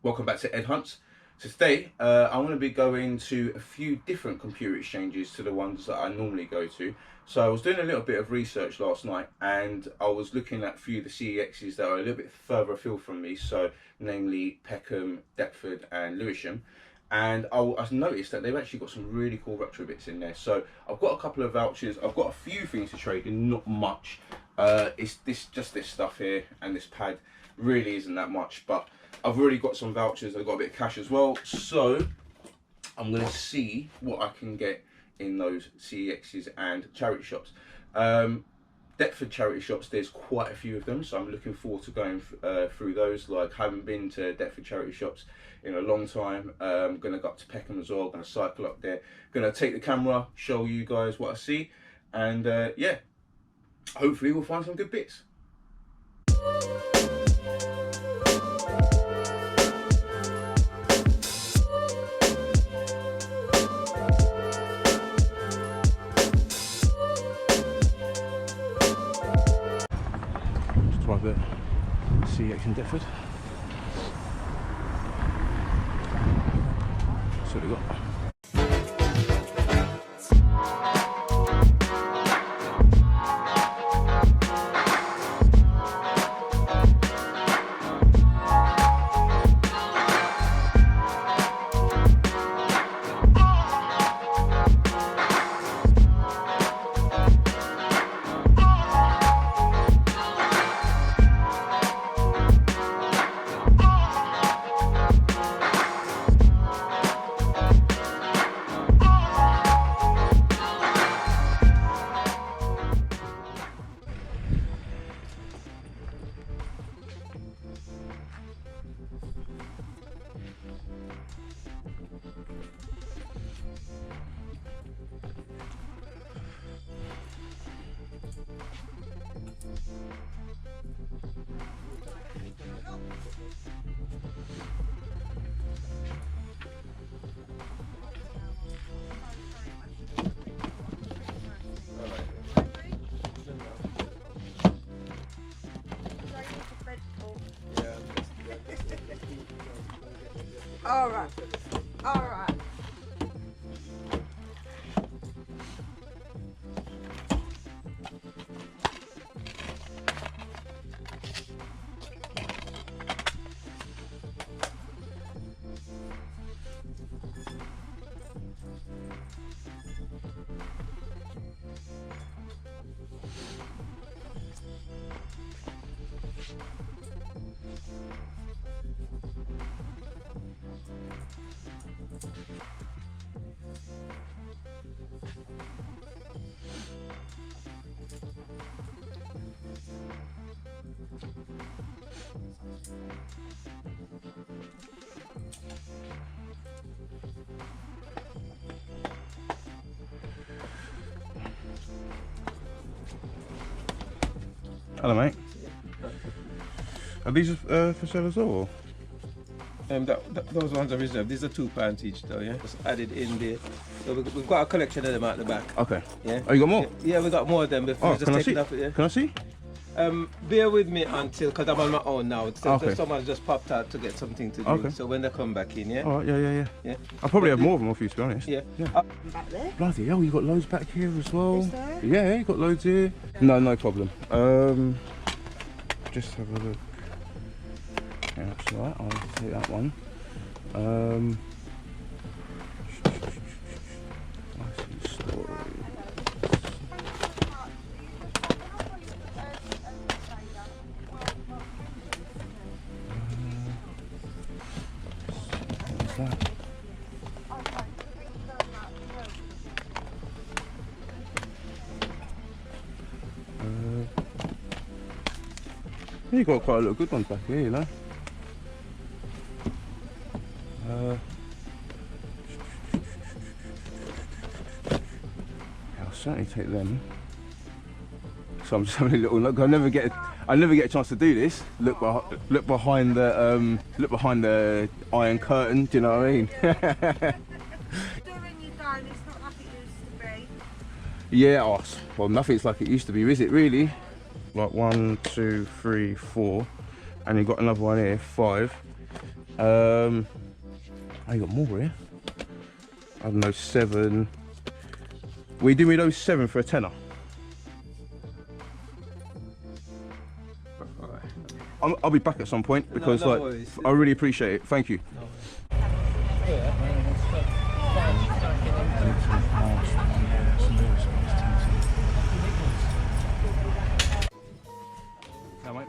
Welcome back to Ed Hunts. So today I'm going to be going to a few different computer exchanges to the ones that I normally go to. So I was doing a little bit of research last night and I was looking at a few of the CEXs that are a little bit further afield from me, so namely Peckham, Deptford and Lewisham. And I noticed that they've actually got some really cool retro bits in there. So I've got a couple of vouchers, I've got a few things to trade in, not much. It's just this stuff here and this pad really isn't that much, but I've already got some vouchers, I've got a bit of cash as well, so I'm going to see what I can get in those CEXs and charity shops. Deptford charity shops, there's quite a few of them, so I'm looking forward to going through those. Like, haven't been to Deptford charity shops in a long time. I'm going to go up to Peckham as well, going to cycle up there, going to take the camera, show you guys what I see, and yeah, hopefully we'll find some good bits. Private CX in Deptford. That's what we got. All right. All right. Hello, mate. Are these for sale as well? Those ones are reserved. These are £2 each, though. Yeah, just added in there. So we've got a collection of them at the back. Okay. Yeah. Oh, you got more? Yeah, we got more of them. Before. Oh, Just can I see? Up, yeah. Can I see? Bear with me until, because I'm on my own now. So Okay. Someone just popped out to get something to do. Okay. So when they come back in, yeah. All right, yeah. Yeah. I'll probably have more of them off you, to be honest. Yeah. Back there. Bloody hell, you got loads back here as well. Is there? Yeah, you got loads here. No problem. Just have a look. Yeah, that's all right. I'll take that one. License storage. What's that? You got quite a lot of good ones back here, you know. I'll certainly take them. So I'm just having a little look. I never get a chance to do this. Look behind the iron curtain. Do you know what I mean? During your time, it's not like it used to be. Yeah. Oh, well, nothing's like it used to be, is it? Really? Like 1, 2, 3, 4, and you've got another one here, 5. Oh, you got more here. I don't know, 7. Will you do me those 7 for a tenner? I'll be back at some point because no like worries. I really appreciate it. Thank you. No, mate.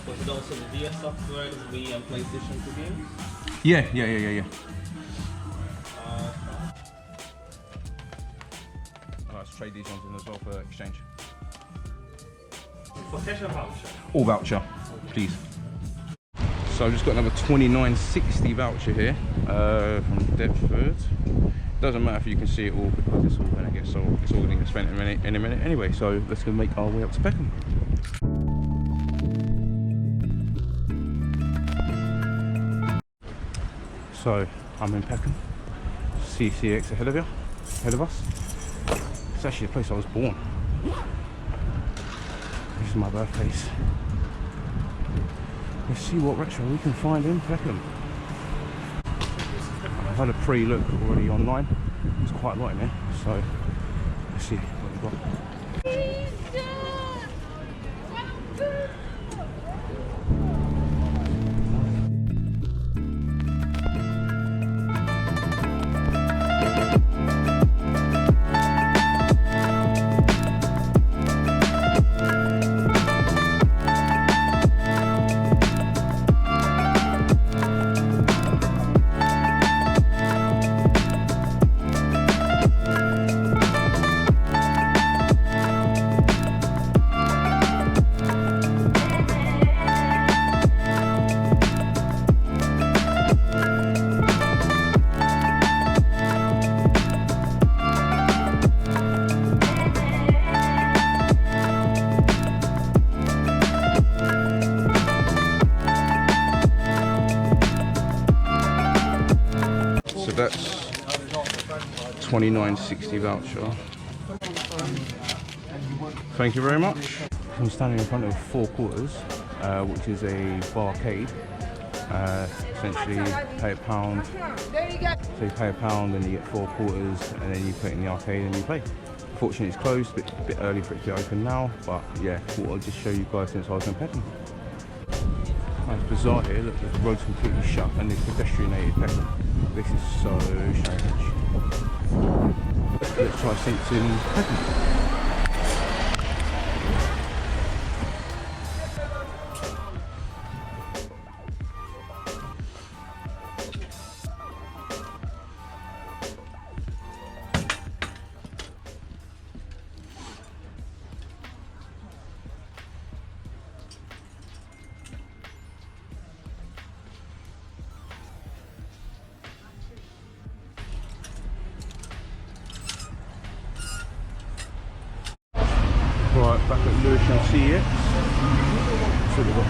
Was it also the DS software, the Wii and PlayStation 2 games? Yeah. Let's trade these ones in as well for exchange. For cash or voucher? All voucher, please. So I've just got another 29.60 voucher here from Deptford. Doesn't matter if you can see it all because it's all going to get sold. It's all going to get spent in a minute anyway. So let's go make our way up to Peckham. So I'm in Peckham. CCX ahead of us. It's actually the place I was born. This is my birthplace. Let's see what retro we can find in Peckham. I've had a pre-look already online. There's quite a lot in there, so let's see what we've got. So that's 29.60 voucher. Thank you very much. I'm standing in front of Four Quarters, which is a barcade. Essentially, you pay £1. So you pay £1 and you get 4 quarters, and then you put it in the arcade and you play. Unfortunately, it's closed. A bit early for it to be open now, but yeah, thought I'd just show you guys since I was in Peckham. It's bizarre here. Look, the road's completely shut and it's pedestrianated Peckham. This is so strange. Let's try seats in Peckham. Right, back at Lewisham CX. So we've got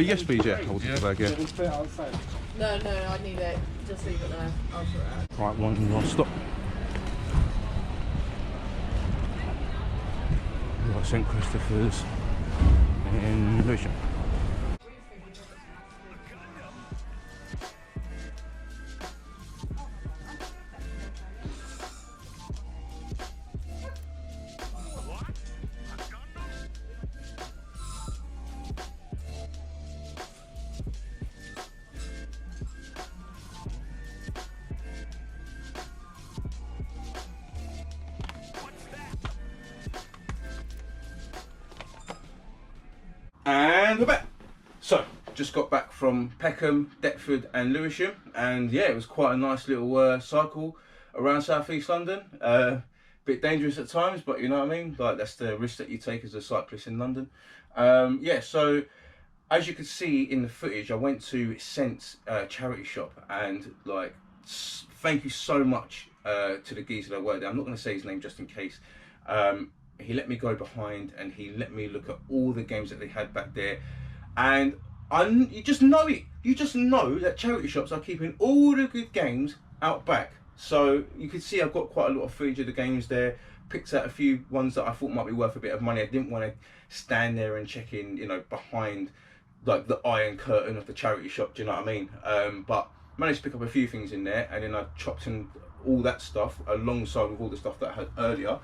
Yes, please. Yeah, I'll take the bag. Yeah. No, I need it. Just leave it there. I'll sort it out. Right, one last stop. We've got St Christopher's in Lewisham. And we're back. So, just got back from Peckham, Deptford and Lewisham, and yeah, it was quite a nice little cycle around South East London. Bit dangerous at times, but you know what I mean? Like, that's the risk that you take as a cyclist in London. Yeah, so as you can see in the footage, I went to Scent's charity shop, and like, thank you so much to the geezer that worked there. I'm not going to say his name just in case. He let me go behind and he let me look at all the games that they had back there, and you just know it. You just know that charity shops are keeping all the good games out back. So you can see I've got quite a lot of footage of the games there. Picked out a few ones that I thought might be worth a bit of money. I didn't want to stand there and check in, you know, behind like the iron curtain of the charity shop. Do you know what I mean? But managed to pick up a few things in there, and then I chopped in all that stuff alongside with all the stuff that I had earlier.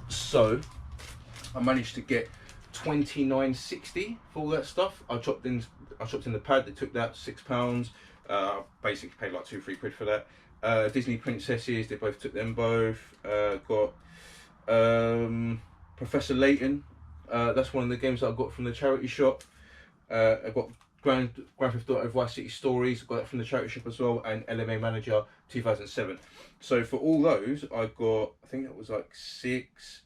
So I managed to get £29.60 for all that stuff. I chopped in the pad. They took that £6. Basically paid like £2-3 for that. Disney princesses. They both took them both. Got Professor Layton. That's one of the games that I got from the charity shop. I got Grand Theft Auto Vice City Stories. Got that from the charity shop as well. And LMA Manager 2007. So for all those, I got, I think it was like 6.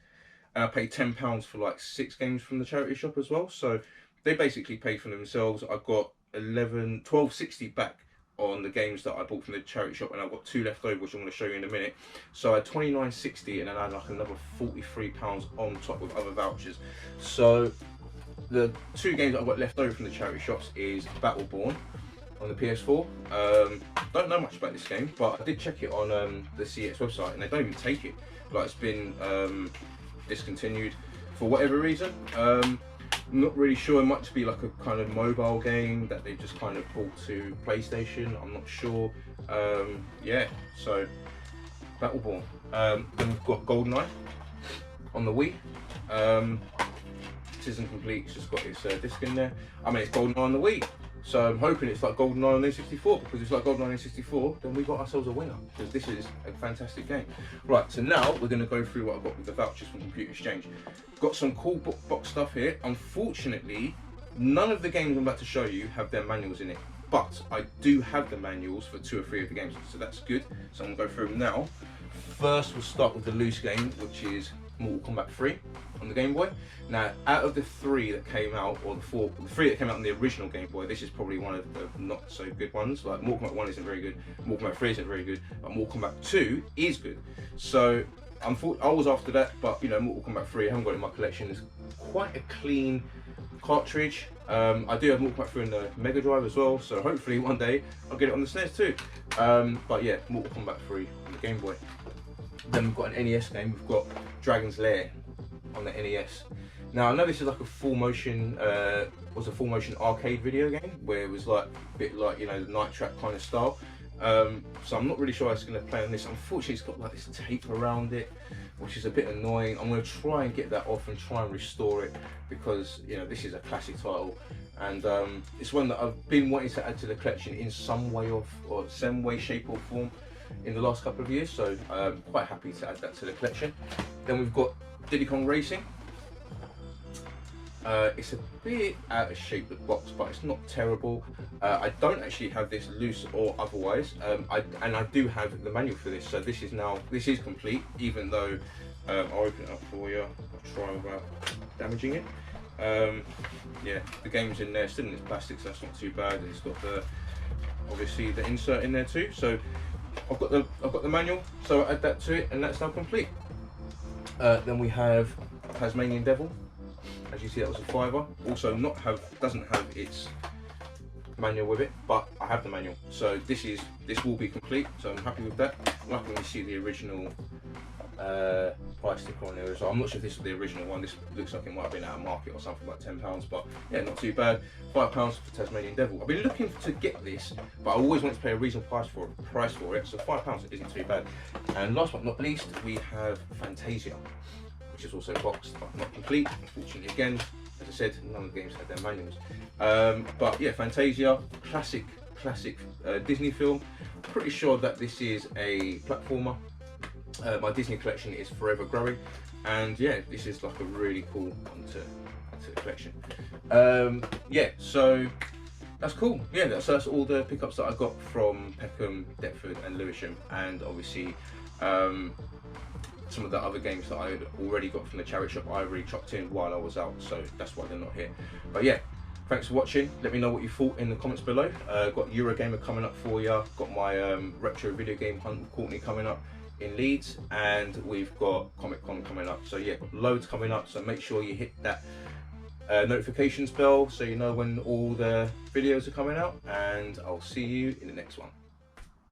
And I paid £10 for like 6 games from the charity shop as well. So they basically paid for themselves. I got £12.60 back on the games that I bought from the charity shop, and I've got 2 left over, which I'm going to show you in a minute. So I had £29.60, and then I had like another £43 on top with other vouchers. So the 2 games that I've got left over from the charity shops is Battleborn on the PS4. Don't know much about this game, but I did check it on the CX website, and they don't even take it. Like, it's been discontinued for whatever reason. Not really sure. It might be like a kind of mobile game that they just kind of brought to PlayStation. I'm not sure. Yeah, so Battleborn. Then we've got GoldenEye on the Wii. It isn't complete. It's just got its disc in there. I mean, it's GoldenEye on the Wii. So I'm hoping it's like GoldenEye on the 64, because if it's like GoldenEye on the 64, then we got ourselves a winner, because this is a fantastic game. Right, so now we're going to go through what I've got with the vouchers from Computer Exchange. Got some cool box stuff here. Unfortunately, none of the games I'm about to show you have their manuals in it, but I do have the manuals for 2 or 3 of the games, so that's good. So I'm going to go through them now. First, we'll start with the loose game, which is Mortal Kombat 3 on the Game Boy. Now, out of the 3 that came out, or the 3 that came out on the original Game Boy, this is probably one of the not so good ones. Like, Mortal Kombat 1 isn't very good, Mortal Kombat 3 isn't very good, but Mortal Kombat 2 is good. So I was after that, but you know, Mortal Kombat 3, I haven't got it in my collection. It's quite a clean cartridge. I do have Mortal Kombat 3 in the Mega Drive as well, so hopefully one day I'll get it on the SNES too. But yeah, Mortal Kombat 3 on the Game Boy. Then we've got an NES game. We've got Dragon's Lair on the NES. Now, I know this is like a full motion arcade video game, where it was like a bit like, you know, the Night Trap kind of style. So I'm not really sure how it's going to play on this. Unfortunately, it's got like this tape around it, which is a bit annoying. I'm going to try and get that off and try and restore it, because you know, this is a classic title, and it's one that I've been wanting to add to the collection in some way, shape or form in the last couple of years. So I'm quite happy to add that to the collection. Then we've got Diddy Kong Racing. It's a bit out of shape, the box, but it's not terrible. I don't actually have this loose or otherwise, and I do have the manual for this, so this is complete, even though I'll open it up for you. I'll try without damaging it. Yeah, the game's in there, still in its plastic, so that's not too bad. And it's got obviously the insert in there too. So I've got the manual, so I add that to it, and that's now complete. Then we have Tasmanian Devil. As you see, that was a £5. Also, doesn't have its manual with it, but I have the manual, so this will be complete, so I'm happy with that. I'm happy when you see the original price sticker on there as well. I'm not sure if this is the original one. This looks like it might have been out of market or something, like £10, but yeah, not too bad. £5 for Tasmanian Devil. I've been looking to get this, but I always want to pay a reasonable price for it, so £5 isn't too bad. And last but not least, we have Fantasia, which is also boxed but not complete, unfortunately. Again, as I said, none of the games had their manuals. But yeah, Fantasia, classic Disney film. Pretty sure that this is a platformer. My Disney collection is forever growing, and yeah, this is like a really cool one to the collection. Yeah, so that's cool. Yeah, so that's all the pickups that I got from Peckham, Deptford and Lewisham, and obviously some of the other games that I had already got from the charity shop I already chopped in while I was out, so that's why they're not here. But yeah, thanks for watching. Let me know what you thought in the comments below. Got Eurogamer coming up for you. Got my retro video game hunt with Courtney coming up in Leeds, and we've got Comic Con coming up. So yeah, got loads coming up, so make sure you hit that notifications bell so you know when all the videos are coming out, and I'll see you in the next one.